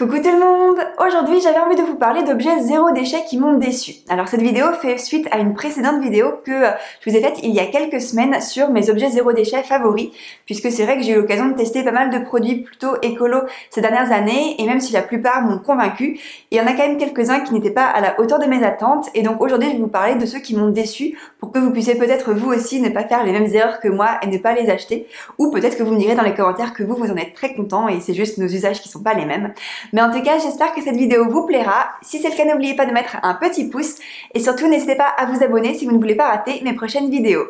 Coucou tout le monde! Aujourd'hui j'avais envie de vous parler d'objets zéro déchet qui m'ont déçu. Alors cette vidéo fait suite à une précédente vidéo que je vous ai faite il y a quelques semaines sur mes objets zéro déchet favoris, puisque c'est vrai que j'ai eu l'occasion de tester pas mal de produits plutôt écolos ces dernières années, et même si la plupart m'ont convaincue, il y en a quand même quelques-uns qui n'étaient pas à la hauteur de mes attentes, et donc aujourd'hui je vais vous parler de ceux qui m'ont déçu pour que vous puissiez peut-être vous aussi ne pas faire les mêmes erreurs que moi et ne pas les acheter, ou peut-être que vous me direz dans les commentaires que vous en êtes très content et c'est juste nos usages qui sont pas les mêmes. Mais en tout cas, j'espère que cette vidéo vous plaira. Si c'est le cas, n'oubliez pas de mettre un petit pouce et surtout n'hésitez pas à vous abonner si vous ne voulez pas rater mes prochaines vidéos.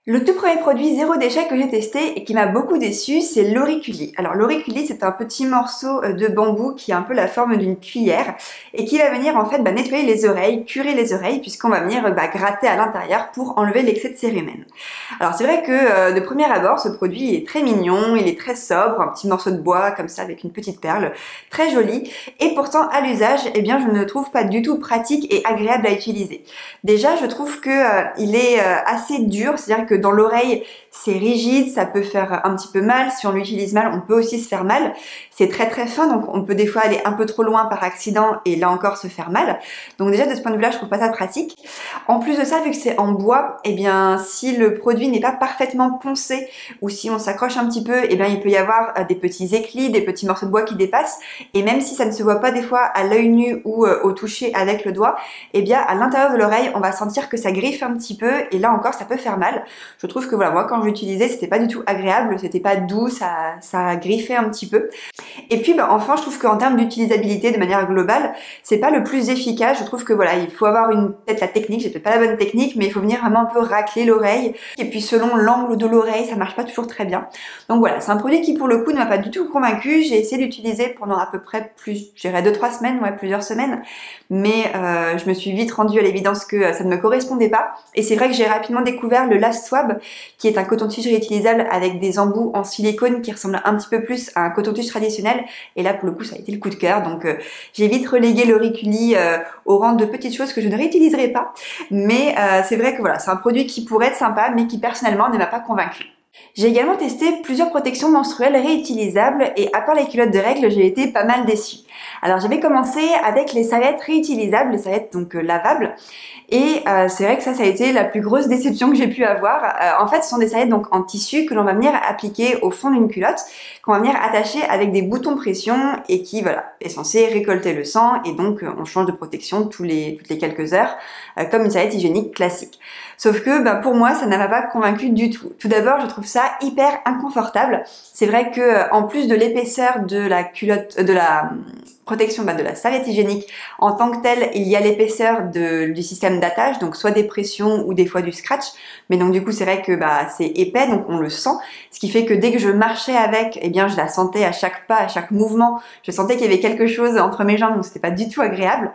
Le tout premier produit zéro déchet que j'ai testé et qui m'a beaucoup déçu, c'est l'auriculi. Alors l'auriculi, c'est un petit morceau de bambou qui a un peu la forme d'une cuillère et qui va venir en fait nettoyer les oreilles, curer les oreilles, puisqu'on va venir gratter à l'intérieur pour enlever l'excès de cérumen. Alors c'est vrai que de premier abord, ce produit est très mignon, il est très sobre, un petit morceau de bois comme ça avec une petite perle, très joli, et pourtant à l'usage, eh bien je ne le trouve pas du tout pratique et agréable à utiliser. Déjà, je trouve que il est assez dur, c'est-à-dire que dans l'oreille, c'est rigide, ça peut faire un petit peu mal. Si on l'utilise mal, on peut aussi se faire mal. C'est très très fin, donc on peut des fois aller un peu trop loin par accident et là encore se faire mal. Donc déjà de ce point de vue-là, je trouve pas ça pratique. En plus de ça, vu que c'est en bois, eh bien si le produit n'est pas parfaitement poncé ou si on s'accroche un petit peu, eh bien il peut y avoir des petits éclis, des petits morceaux de bois qui dépassent. Et même si ça ne se voit pas des fois à l'œil nu ou au toucher avec le doigt, eh bien à l'intérieur de l'oreille, on va sentir que ça griffe un petit peu et là encore ça peut faire mal. Je trouve que voilà, moi quand j'utilisais, c'était pas du tout agréable, c'était pas doux, ça griffait un petit peu. Et puis enfin, je trouve qu'en termes d'utilisabilité de manière globale, c'est pas le plus efficace. Je trouve que voilà, il faut avoir peut-être la technique, j'ai peut-être pas la bonne technique, mais il faut venir vraiment un peu racler l'oreille. Et puis selon l'angle de l'oreille, ça marche pas toujours très bien. Donc voilà, c'est un produit qui pour le coup ne m'a pas du tout convaincu. J'ai essayé d'utiliser pendant à peu près je dirais 2-3 semaines, ouais, plusieurs semaines, mais je me suis vite rendue à l'évidence que ça ne me correspondait pas. Et c'est vrai que j'ai rapidement découvert le Last Swab, qui est un coton-tige réutilisable avec des embouts en silicone qui ressemblent un petit peu plus à un coton-tige traditionnel. Et là, pour le coup, ça a été le coup de cœur. Donc, j'ai vite relégué l'auriculi au rang de petites choses que je ne réutiliserai pas. Mais c'est vrai que voilà, c'est un produit qui pourrait être sympa, mais qui personnellement ne m'a pas convaincue. J'ai également testé plusieurs protections menstruelles réutilisables et à part les culottes de règles, j'ai été pas mal déçue. Alors j'avais commencé avec les serviettes réutilisables, les serviettes donc lavables, et c'est vrai que ça a été la plus grosse déception que j'ai pu avoir. En fait, ce sont des serviettes donc en tissu que l'on va venir appliquer au fond d'une culotte, qu'on va venir attacher avec des boutons pression et qui voilà est censé récolter le sang et donc on change de protection toutes les quelques heures comme une serviette hygiénique classique. Sauf que pour moi, ça ne m'a pas convaincue du tout. Tout d'abord, je trouve ça hyper inconfortable. C'est vrai que en plus de l'épaisseur de la culotte, de la protection de la serviette hygiénique en tant que telle, il y a l'épaisseur du système d'attache, donc soit des pressions ou des fois du scratch. Mais donc du coup, c'est vrai que c'est épais, donc on le sent. Ce qui fait que dès que je marchais avec, eh bien je la sentais à chaque pas, à chaque mouvement. Je sentais qu'il y avait quelque chose entre mes jambes, donc c'était pas du tout agréable.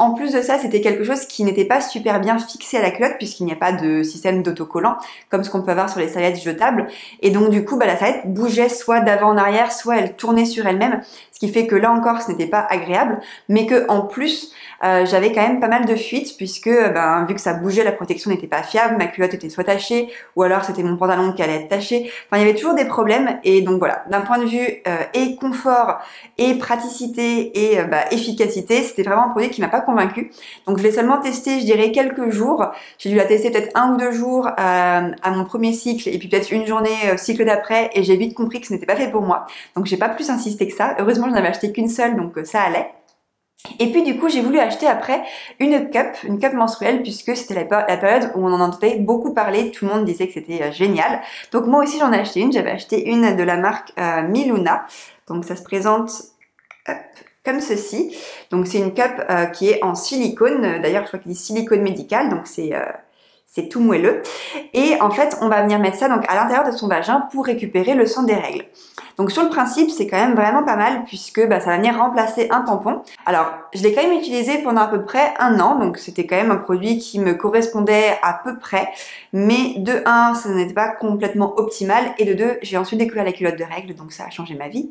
En plus de ça, c'était quelque chose qui n'était pas super bien fixé à la culotte puisqu'il n'y a pas de système d'autocollant comme ce qu'on peut avoir sur les serviettes jetables. Et donc du coup, la serviette bougeait soit d'avant en arrière, soit elle tournait sur elle-même, ce qui fait que là encore, ce n'était pas agréable, mais que en plus, j'avais quand même pas mal de fuites puisque vu que ça bougeait, la protection n'était pas fiable, ma culotte était soit tachée ou alors c'était mon pantalon qui allait être taché. Enfin, il y avait toujours des problèmes et donc voilà, d'un point de vue et confort et praticité et efficacité, c'était vraiment un produit qui m'a pas convaincue. Donc je l'ai seulement testé, je dirais quelques jours. J'ai dû la tester peut-être 1 ou 2 jours à mon premier cycle et puis peut-être une journée cycle d'après et j'ai vite compris que ce n'était pas fait pour moi. Donc j'ai pas plus insisté que ça. Heureusement, je n'avais acheté qu'une seule, donc ça allait. Et puis du coup, j'ai voulu acheter après une cup menstruelle puisque c'était la période où on en entendait beaucoup parler, tout le monde disait que c'était génial. Donc moi aussi j'en ai acheté une, j'avais acheté une de la marque Miluna. Donc ça se présente comme ceci. Donc c'est une cup qui est en silicone, d'ailleurs je crois qu'il dit silicone médical, donc c'est tout moelleux. Et en fait, on va venir mettre ça donc à l'intérieur de son vagin pour récupérer le sang des règles. Donc sur le principe, c'est quand même vraiment pas mal puisque ça va venir remplacer un tampon. Alors, je l'ai quand même utilisé pendant à peu près 1 an, donc c'était quand même un produit qui me correspondait à peu près. Mais de 1, ça n'était pas complètement optimal et de 2, j'ai ensuite découvert la culotte de règles, donc ça a changé ma vie.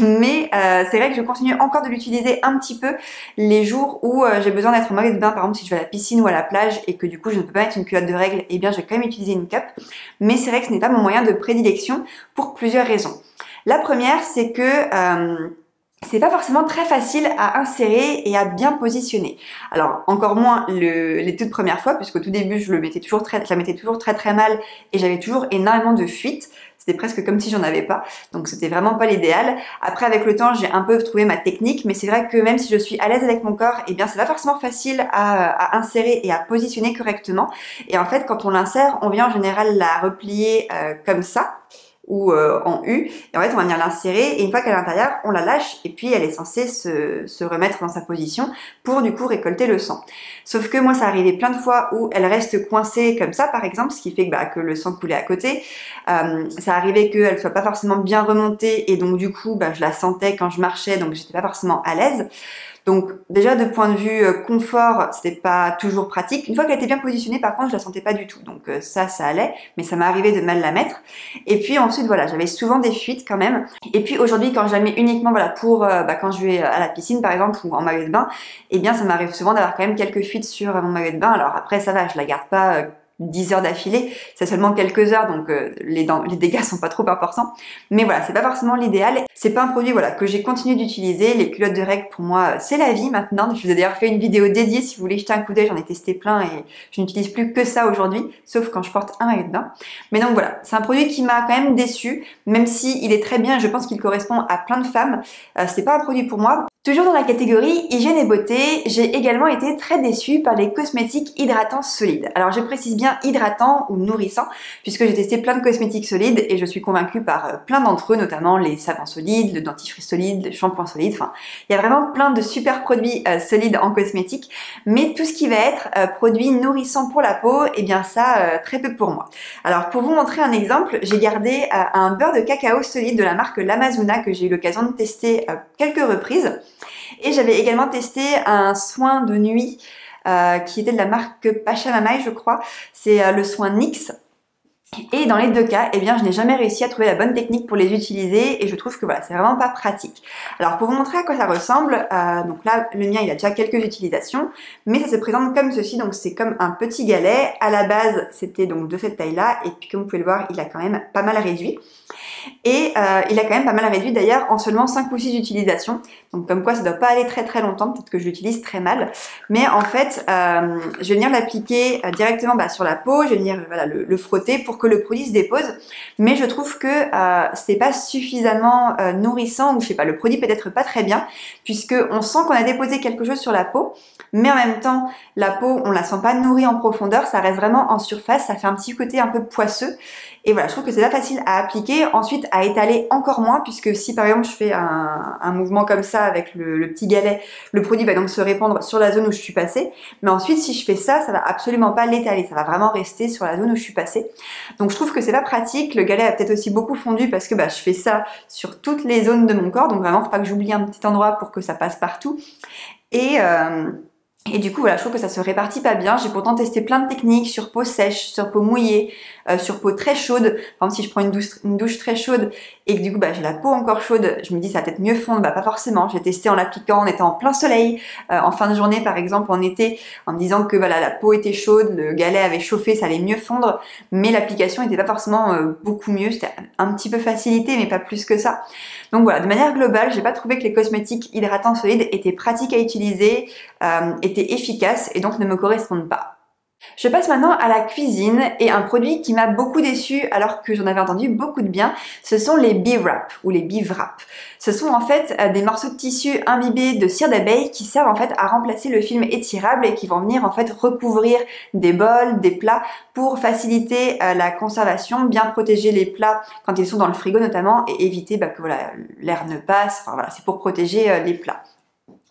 Mais c'est vrai que je continue encore de l'utiliser un petit peu les jours où j'ai besoin d'être en maillot de bain, par exemple si je vais à la piscine ou à la plage et que du coup je ne peux pas mettre une culotte de règles, eh bien je vais quand même utiliser une cup. Mais c'est vrai que ce n'est pas mon moyen de prédilection pour plusieurs raisons. La première, c'est que c'est pas forcément très facile à insérer et à bien positionner. Alors encore moins les toutes premières fois, puisqu'au tout début je la mettais toujours très mal et j'avais toujours énormément de fuites. C'était presque comme si j'en avais pas, donc c'était vraiment pas l'idéal. Après avec le temps j'ai un peu trouvé ma technique, mais c'est vrai que même si je suis à l'aise avec mon corps, eh bien c'est pas forcément facile à insérer et à positionner correctement. Et en fait quand on l'insère, on vient en général la replier comme ça, ou en U, et en fait on va venir l'insérer et une fois qu'elle est à l'intérieur on la lâche et puis elle est censée se remettre dans sa position pour du coup récolter le sang. Sauf que moi ça arrivait plein de fois où elle reste coincée comme ça par exemple, ce qui fait que le sang coulait à côté. Ça arrivait qu'elle soit pas forcément bien remontée et donc du coup je la sentais quand je marchais, donc j'étais pas forcément à l'aise. Donc déjà de point de vue confort, c'était pas toujours pratique. Une fois qu'elle était bien positionnée, par contre, je la sentais pas du tout. Donc ça allait, mais ça m'est arrivé de mal la mettre. Et puis ensuite voilà, j'avais souvent des fuites quand même. Et puis aujourd'hui, quand je la mets uniquement pour quand je vais à la piscine par exemple ou en maillot de bain, eh bien ça m'arrive souvent d'avoir quand même quelques fuites sur mon maillot de bain. Alors après ça va, je la garde pas 10 heures d'affilée, c'est seulement quelques heures, donc les dégâts sont pas trop importants. Mais voilà, c'est pas forcément l'idéal. C'est pas un produit que j'ai continué d'utiliser. Les culottes de règles pour moi c'est la vie maintenant. Je vous ai d'ailleurs fait une vidéo dédiée si vous voulez jeter un coup d'œil, j'en ai testé plein et je n'utilise plus que ça aujourd'hui, sauf quand je porte un maillot de bain. Mais donc voilà, c'est un produit qui m'a quand même déçue, même si il est très bien et je pense qu'il correspond à plein de femmes. C'est pas un produit pour moi. Toujours dans la catégorie hygiène et beauté, j'ai également été très déçue par les cosmétiques hydratants solides. Alors je précise bien hydratant ou nourrissant, puisque j'ai testé plein de cosmétiques solides et je suis convaincue par plein d'entre eux, notamment les savons solides, le dentifrice solide, le shampoing solide, enfin il y a vraiment plein de super produits solides en cosmétique, mais tout ce qui va être produit nourrissant pour la peau, eh bien ça très peu pour moi. Alors pour vous montrer un exemple, j'ai gardé un beurre de cacao solide de la marque L'Amazuna que j'ai eu l'occasion de tester quelques reprises. Et j'avais également testé un soin de nuit qui était de la marque Pachamama, je crois. C'est le soin NYX. Et dans les deux cas, eh bien, je n'ai jamais réussi à trouver la bonne technique pour les utiliser et je trouve que voilà, c'est vraiment pas pratique. Alors pour vous montrer à quoi ça ressemble, donc là, le mien il a déjà quelques utilisations, mais ça se présente comme ceci, donc c'est comme un petit galet. À la base, c'était donc de cette taille-là et puis comme vous pouvez le voir, il a quand même pas mal réduit. Et il a quand même pas mal réduit d'ailleurs en seulement 5 ou 6 utilisations. Donc comme quoi ça doit pas aller très très longtemps, peut-être que je l'utilise très mal. Mais en fait, je vais venir l'appliquer directement sur la peau, je vais venir le frotter pour que le produit se dépose. Mais je trouve que c'est pas suffisamment nourrissant, ou je sais pas, le produit peut-être pas très bien, puisque on sent qu'on a déposé quelque chose sur la peau, mais en même temps, la peau, on la sent pas nourrie en profondeur, ça reste vraiment en surface, ça fait un petit côté un peu poisseux. Et voilà, je trouve que c'est pas facile à appliquer, ensuite à étaler encore moins, puisque si par exemple je fais un mouvement comme ça avec le petit galet, le produit va donc se répandre sur la zone où je suis passée, mais ensuite si je fais ça, ça va absolument pas l'étaler, ça va vraiment rester sur la zone où je suis passée. Donc je trouve que c'est pas pratique, le galet a peut-être aussi beaucoup fondu parce que je fais ça sur toutes les zones de mon corps, donc vraiment faut pas que j'oublie un petit endroit pour que ça passe partout. Et du coup, voilà, je trouve que ça se répartit pas bien. J'ai pourtant testé plein de techniques sur peau sèche, sur peau mouillée, sur peau très chaude. Par exemple, si je prends une douche très chaude et que du coup, j'ai la peau encore chaude, je me dis ça va peut-être mieux fondre. Pas forcément. J'ai testé en l'appliquant en étant en plein soleil, en fin de journée par exemple, en été, en me disant que la peau était chaude, le galet avait chauffé, ça allait mieux fondre. Mais l'application était pas forcément beaucoup mieux. C'était un petit peu facilité, mais pas plus que ça. Donc voilà, de manière globale, j'ai pas trouvé que les cosmétiques hydratants solides étaient pratiques à utiliser, étaient efficaces et donc ne me correspondent pas. Je passe maintenant à la cuisine et un produit qui m'a beaucoup déçue alors que j'en avais entendu beaucoup de bien, ce sont les bee wraps ou les bee wraps. Ce sont en fait des morceaux de tissu imbibés de cire d'abeille qui servent en fait à remplacer le film étirable et qui vont venir en fait recouvrir des bols, des plats pour faciliter la conservation, bien protéger les plats quand ils sont dans le frigo notamment et éviter que l'air ne passe, enfin voilà, c'est pour protéger les plats.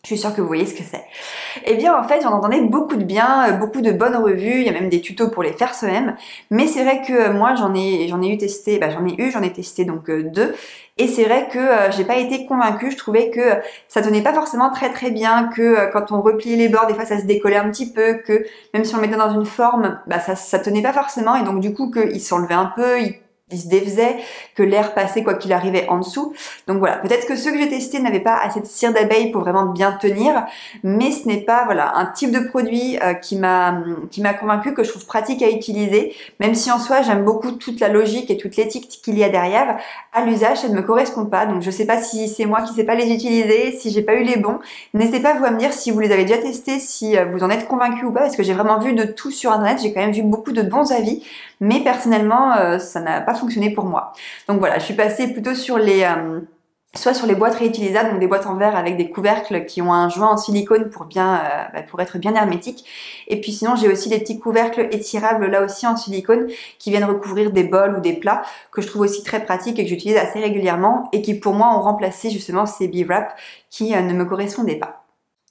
Je suis sûre que vous voyez ce que c'est. Eh bien en fait j'en entendais beaucoup de bien, beaucoup de bonnes revues, il y a même des tutos pour les faire soi-même, mais c'est vrai que moi j'en ai testé donc 2, et c'est vrai que j'ai pas été convaincue, je trouvais que ça tenait pas forcément très très bien, que quand on repliait les bords des fois ça se décollait un petit peu, que même si on le mettait dans une forme, ça tenait pas forcément, et donc du coup qu'il s'enlevait un peu, se défaisait, que l'air passait quoi qu'il arrivait en dessous. Donc voilà, peut-être que ceux que j'ai testés n'avaient pas assez de cire d'abeille pour vraiment bien tenir, mais ce n'est pas voilà un type de produit qui m'a convaincu, que je trouve pratique à utiliser, même si en soi j'aime beaucoup toute la logique et toute l'éthique qu'il y a derrière. À l'usage, ça ne me correspond pas, donc je sais pas si c'est moi qui sais pas les utiliser, si j'ai pas eu les bons. N'hésitez pas vous à me dire si vous les avez déjà testés, si vous en êtes convaincu ou pas, parce que j'ai vraiment vu de tout sur internet, j'ai quand même vu beaucoup de bons avis, mais personnellement ça n'a pas fonctionné pour moi. Donc voilà, je suis passée plutôt sur les soit sur les boîtes réutilisables, donc des boîtes en verre avec des couvercles qui ont un joint en silicone pour pour être bien hermétique. Et puis sinon j'ai aussi des petits couvercles étirables là aussi en silicone qui viennent recouvrir des bols ou des plats, que je trouve aussi très pratiques et que j'utilise assez régulièrement, et qui pour moi ont remplacé justement ces B-Wrap qui ne me correspondaient pas.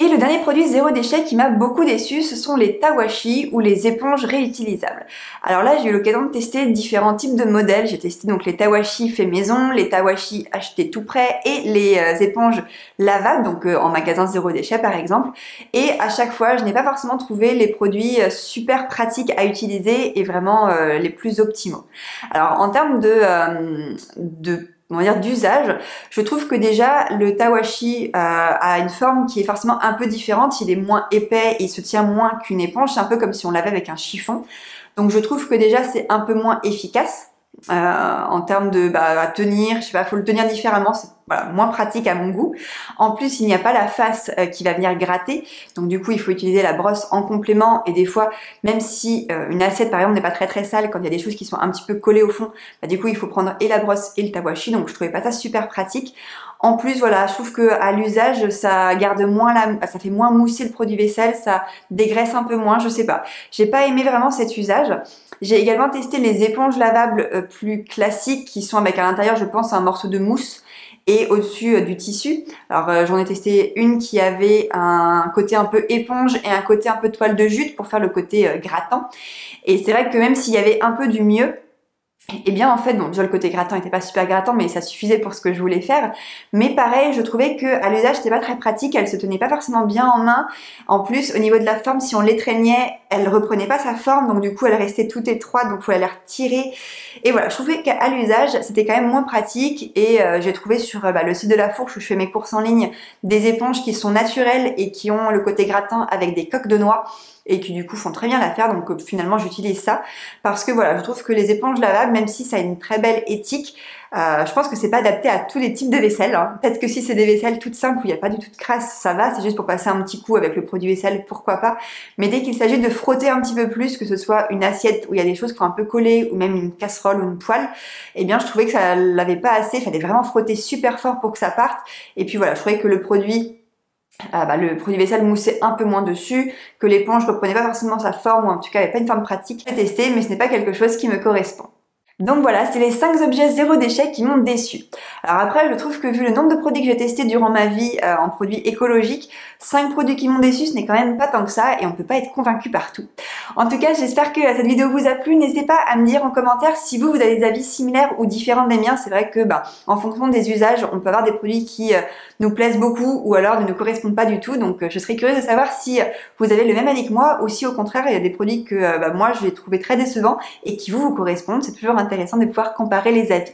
Et le dernier produit zéro déchet qui m'a beaucoup déçu, ce sont les tawashi ou les éponges réutilisables. Alors là, j'ai eu l'occasion de tester différents types de modèles. J'ai testé donc les tawashi fait maison, les tawashi achetés tout prêt et les éponges lavables, donc en magasin zéro déchet par exemple. Et à chaque fois, je n'ai pas forcément trouvé les produits super pratiques à utiliser et vraiment les plus optimaux. Alors en termes on va dire d'usage, je trouve que déjà le tawashi a une forme qui est forcément un peu différente, il est moins épais et il se tient moins qu'une éponge, c'est un peu comme si on l'avait avec un chiffon. Donc je trouve que déjà c'est un peu moins efficace en termes de à tenir, je sais pas, faut le tenir différemment, c'est voilà, moins pratique à mon goût. En plus, il n'y a pas la face qui va venir gratter, donc du coup il faut utiliser la brosse en complément, et des fois, même si une assiette par exemple n'est pas très sale, quand il y a des choses qui sont un petit peu collées au fond, du coup il faut prendre et la brosse et le tawashi, donc je trouvais pas ça super pratique. En plus, voilà, je trouve que à l'usage, ça garde moins ça fait moins mousser le produit vaisselle, ça dégraisse un peu moins, je sais pas. J'ai pas aimé vraiment cet usage. J'ai également testé les éponges lavables plus classiques qui sont avec à l'intérieur, je pense, un morceau de mousse et au-dessus du tissu. Alors j'en ai testé une qui avait un côté un peu éponge et un côté un peu toile de jute pour faire le côté grattant. Et c'est vrai que même s'il y avait un peu du mieux, et bien en fait, bon déjà le côté grattant n'était pas super grattant, mais ça suffisait pour ce que je voulais faire. Mais pareil, je trouvais que à l'usage c'était pas très pratique, elle se tenait pas forcément bien en main. En plus, au niveau de la forme, si on l'étreignait, elle reprenait pas sa forme, donc du coup elle restait toute étroite, donc il fallait la retirer. Et voilà, je trouvais qu'à l'usage c'était quand même moins pratique, et j'ai trouvé sur le site de La Fourche où je fais mes courses en ligne des éponges qui sont naturelles et qui ont le côté grattant avec des coques de noix, et qui du coup font très bien l'affaire, donc finalement j'utilise ça, parce que voilà, je trouve que les éponges lavables, même si ça a une très belle éthique, je pense que c'est pas adapté à tous les types de vaisselle, hein. Peut-être que si c'est des vaisselles toutes simples où il n'y a pas du tout de crasse, ça va, c'est juste pour passer un petit coup avec le produit vaisselle, pourquoi pas, mais dès qu'il s'agit de frotter un petit peu plus, que ce soit une assiette où il y a des choses qui sont un peu collées, ou même une casserole ou une poêle, eh bien je trouvais que ça l'avait pas assez, il fallait vraiment frotter super fort pour que ça parte, et puis voilà, je trouvais que le produit vaisselle moussait un peu moins dessus, que l'éponge reprenait pas forcément sa forme, ou en tout cas avait pas une forme pratique. J'ai testé, mais ce n'est pas quelque chose qui me correspond. Donc voilà, c'est les 5 objets zéro déchet qui m'ont déçu. Alors après, je trouve que vu le nombre de produits que j'ai testés durant ma vie en produits écologiques, 5 produits qui m'ont déçu, ce n'est quand même pas tant que ça, et on peut pas être convaincu partout. En tout cas, j'espère que cette vidéo vous a plu. N'hésitez pas à me dire en commentaire si vous avez des avis similaires ou différents des miens. C'est vrai que en fonction des usages, on peut avoir des produits qui nous plaisent beaucoup ou alors ne nous correspondent pas du tout. Donc je serais curieuse de savoir si vous avez le même avis que moi, ou si au contraire il y a des produits que moi j'ai trouvé très décevants et qui vous correspondent. C'est toujours intéressant de pouvoir comparer les avis.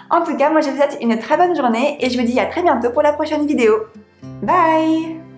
En tout cas, moi je vous souhaite une très bonne journée et je vous dis à très bientôt pour la prochaine vidéo. Bye!